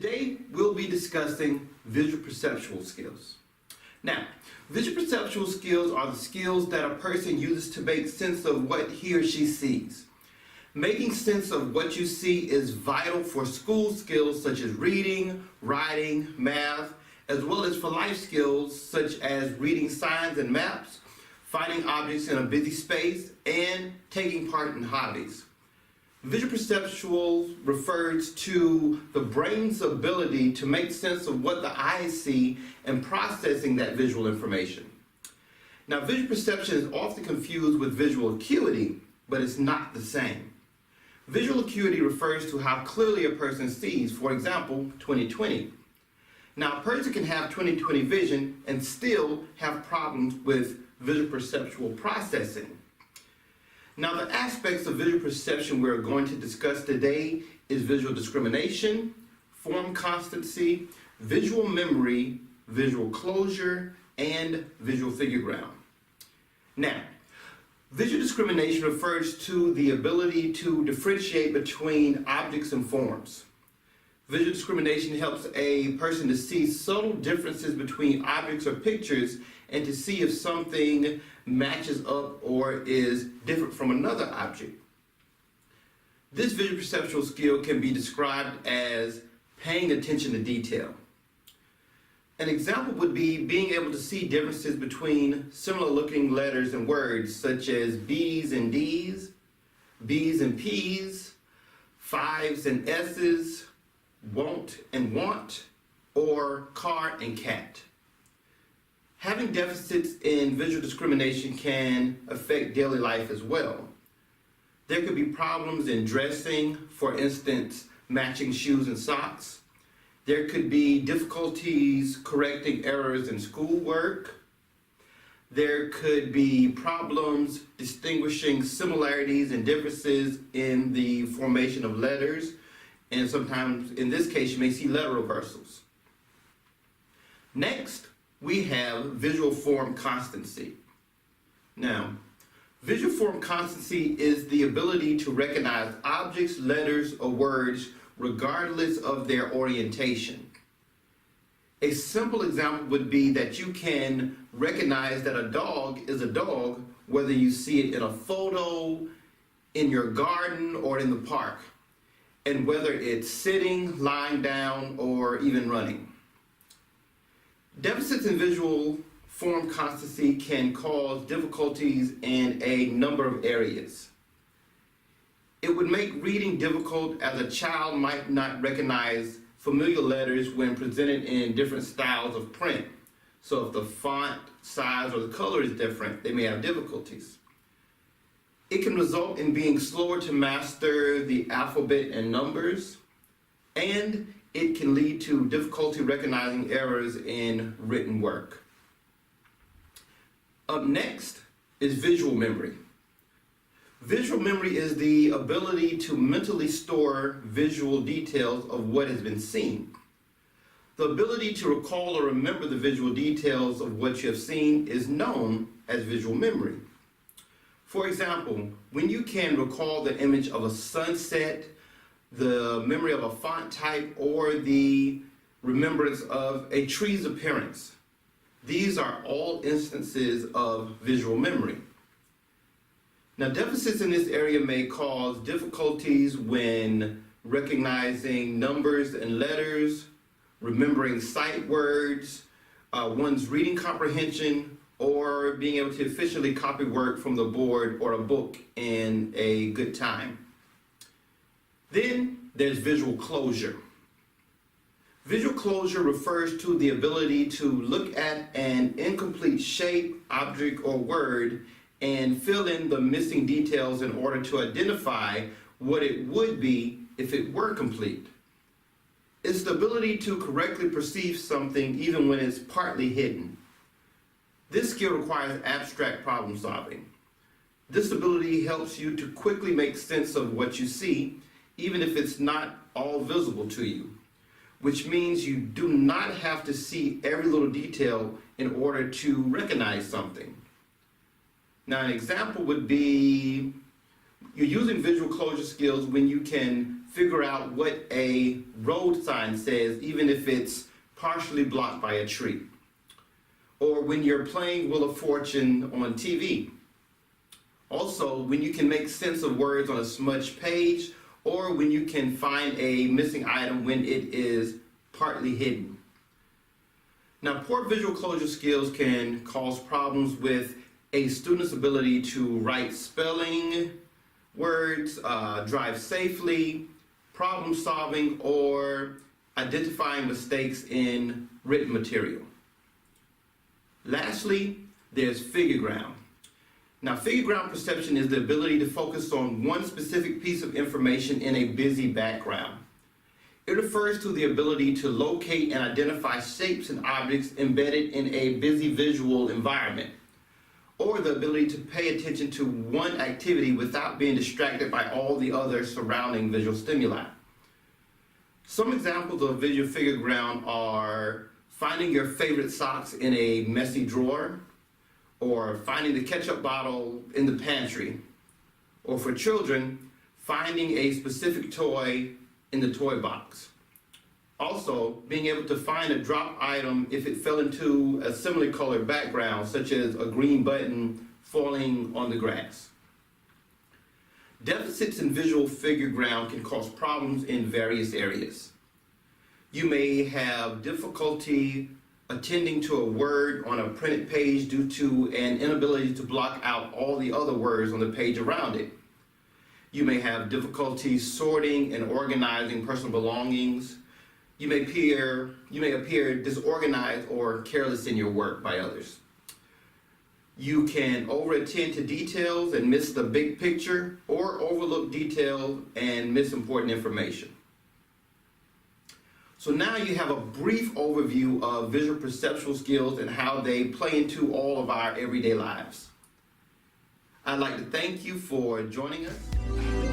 Today, we'll be discussing visual perceptual skills. Now, visual perceptual skills are the skills that a person uses to make sense of what he or she sees. Making sense of what you see is vital for school skills such as reading, writing, math, as well as for life skills such as reading signs and maps, finding objects in a busy space, and taking part in hobbies. Visual perceptual refers to the brain's ability to make sense of what the eyes see and processing that visual information. Now, visual perception is often confused with visual acuity, but it's not the same. Visual acuity refers to how clearly a person sees, for example, 20/20. Now, a person can have 20/20 vision and still have problems with visual perceptual processing. Now, the aspects of visual perception we're going to discuss today is visual discrimination, form constancy, visual memory, visual closure, and visual figure ground. Now, visual discrimination refers to the ability to differentiate between objects and forms. Visual discrimination helps a person to see subtle differences between objects or pictures and to see if something matches up or is different from another object. This visual perceptual skill can be described as paying attention to detail. An example would be being able to see differences between similar looking letters and words such as B's and D's, B's and P's, fives and S's, won't and want, or car and cat. Having deficits in visual discrimination can affect daily life as well. There could be problems in dressing, for instance, matching shoes and socks. There could be difficulties correcting errors in schoolwork. There could be problems distinguishing similarities and differences in the formation of letters. And sometimes, in this case, you may see letter reversals. Next, we have visual form constancy. Now, visual form constancy is the ability to recognize objects, letters, or words regardless of their orientation. A simple example would be that you can recognize that a dog is a dog whether you see it in a photo, in your garden, or in the park, and whether it's sitting, lying down, or even running. Deficits in visual form constancy can cause difficulties in a number of areas. It would make reading difficult as a child might not recognize familiar letters when presented in different styles of print. So if the font size or the color is different, they may have difficulties. It can result in being slower to master the alphabet and numbers, and it can lead to difficulty recognizing errors in written work. Up next is visual memory. Visual memory is the ability to mentally store visual details of what has been seen. The ability to recall or remember the visual details of what you have seen is known as visual memory. For example, when you can recall the image of a sunset, the memory of a font type, or the remembrance of a tree's appearance. These are all instances of visual memory. Now, deficits in this area may cause difficulties when recognizing numbers and letters, remembering sight words, one's reading comprehension, or being able to efficiently copy work from the board or a book in a good time. Then there's visual closure. Visual closure refers to the ability to look at an incomplete shape, object, or word and fill in the missing details in order to identify what it would be if it were complete. It's the ability to correctly perceive something even when it's partly hidden. This skill requires abstract problem solving. This ability helps you to quickly make sense of what you see, even if it's not all visible to you, which means you do not have to see every little detail in order to recognize something. Now, an example would be you're using visual closure skills when you can figure out what a road sign says, even if it's partially blocked by a tree. Or when you're playing Wheel of Fortune on TV. Also, when you can make sense of words on a smudged page, or when you can find a missing item when it is partly hidden. Now, poor visual closure skills can cause problems with a student's ability to write spelling words, drive safely, problem solving, or identifying mistakes in written material. Lastly, there's figure ground. Now, figure ground perception is the ability to focus on one specific piece of information in a busy background. It refers to the ability to locate and identify shapes and objects embedded in a busy visual environment, or the ability to pay attention to one activity without being distracted by all the other surrounding visual stimuli. Some examples of visual figure ground are finding your favorite socks in a messy drawer, or finding the ketchup bottle in the pantry, or for children, finding a specific toy in the toy box. Also, being able to find a drop item if it fell into a similarly colored background, such as a green button falling on the grass. Deficits in visual figure ground can cause problems in various areas. You may have difficulty attending to a word on a printed page due to an inability to block out all the other words on the page around it. You may have difficulty sorting and organizing personal belongings. You may appear disorganized or careless in your work by others. You can overattend to details and miss the big picture, or overlook details and miss important information. So now you have a brief overview of visual perceptual skills and how they play into all of our everyday lives. I'd like to thank you for joining us.